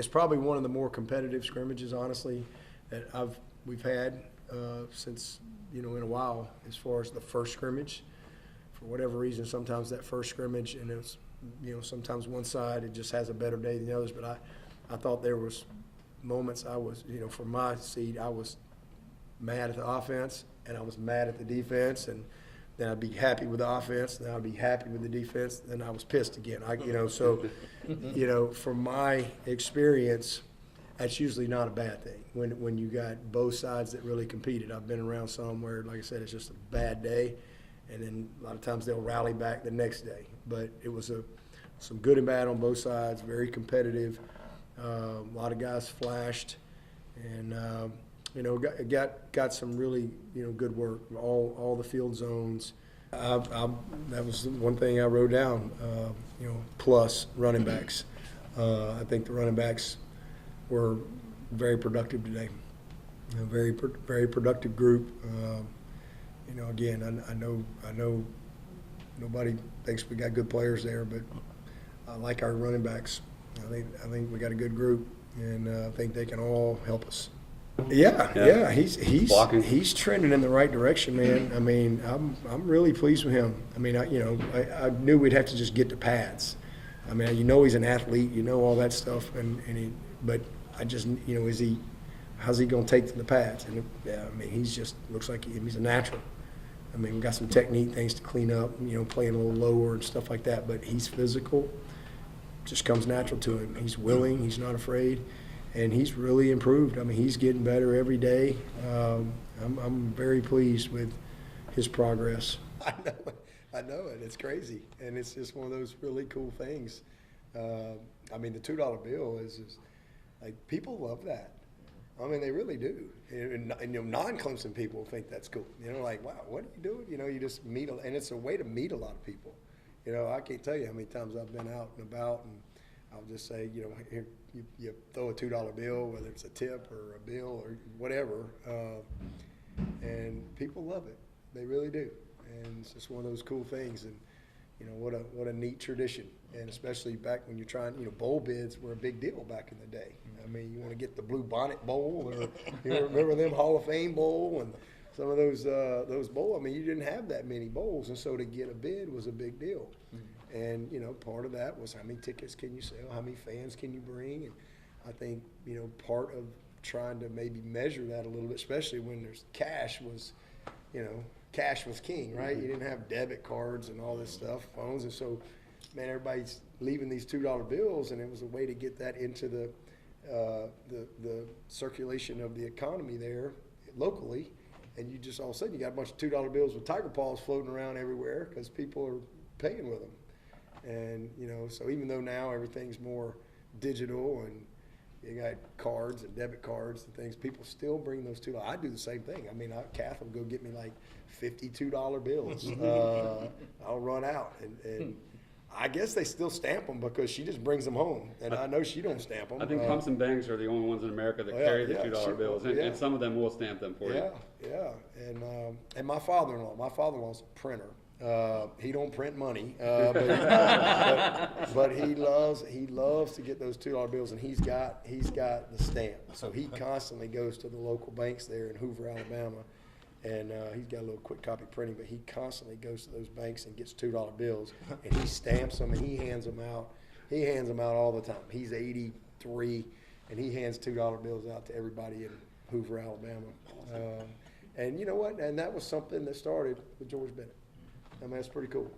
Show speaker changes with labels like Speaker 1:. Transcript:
Speaker 1: It's probably one of the more competitive scrimmages, honestly, that we've had since, in a while, as far as the first scrimmage. For whatever reason, sometimes that first scrimmage, and it's, sometimes one side, it just has a better day than the others. But I thought there was moments I was, from my seat, I was mad at the offense and I was mad at the defense, and then I'd be happy with the offense, then I'd be happy with the defense, then I was pissed again. So, from my experience, that's usually not a bad thing when you got both sides that really competed. I've been around some where, like I said, it's just a bad day, and then a lot of times they'll rally back the next day. But it was some good and bad on both sides, very competitive. A lot of guys flashed, and got some really good work. All the field zones. That was one thing I wrote down. Plus running backs. I think the running backs were very productive today. Very productive group. Again, I know nobody thinks we got good players there, but I like our running backs. I think we got a good group, and I think they can all help us. Yeah. He's trending in the right direction, man. I mean, I'm really pleased with him. I mean, I knew we'd have to just get to pads. I mean, he's an athlete, all that stuff, but I just, how's he going to take to the pads? And he's just looks like he's a natural. I mean, we got some technique things to clean up, playing a little lower and stuff like that. But he's physical, just comes natural to him. He's willing, he's not afraid. And he's really improved. I mean, he's getting better every day. I'm very pleased with his progress. I know it. It's crazy, and it's just one of those really cool things. I mean, the $2 bill is like, people love that. I mean, they really do. And non-Clemson people think that's cool. Like, wow, what are you doing? You just meet, and it's a way to meet a lot of people. I can't tell you how many times I've been out and about, and I'll just say, here, you throw a $2 bill, whether it's a tip or a bill or whatever, and people love it. They really do. And it's just one of those cool things. And, what a neat tradition. And especially back when you're trying, bowl bids were a big deal back in the day. I mean, you want to get the Blue Bonnet Bowl, or remember them Hall of Fame Bowl and some of those bowls. I mean, you didn't have that many bowls, and so to get a bid was a big deal. And, part of that was how many tickets can you sell, how many fans can you bring. And I think, part of trying to maybe measure that a little bit, especially when there's cash was king, right? You didn't have debit cards and all this stuff, phones. And so, man, everybody's leaving these $2 bills, and it was a way to get that into the circulation of the economy there locally. And you just, all of a sudden, you got a bunch of $2 bills with tiger paws floating around everywhere because people are paying with them. And, so even though now everything's more digital and you got cards and debit cards and things, people still bring those $2. I do the same thing. I mean, Kath will go get me like $52 bills. I'll run out. And I guess they still stamp them because she just brings them home. And I know she don't stamp them.
Speaker 2: I think Clemson banks are the only ones in America that carry the $2 bills. And some of them will stamp them for you.
Speaker 1: Yeah. And my father-in-law's a printer. He don't print money, but he loves to get those $2 bills, and he's got the stamp. So he constantly goes to the local banks there in Hoover, Alabama, and he's got a little quick copy printing, but he constantly goes to those banks and gets $2 bills, and he stamps them and he hands them out. He hands them out all the time. He's 83, and he hands $2 bills out to everybody in Hoover, Alabama. And you know what? And that was something that started with George Bennett. I mean, that's pretty cool.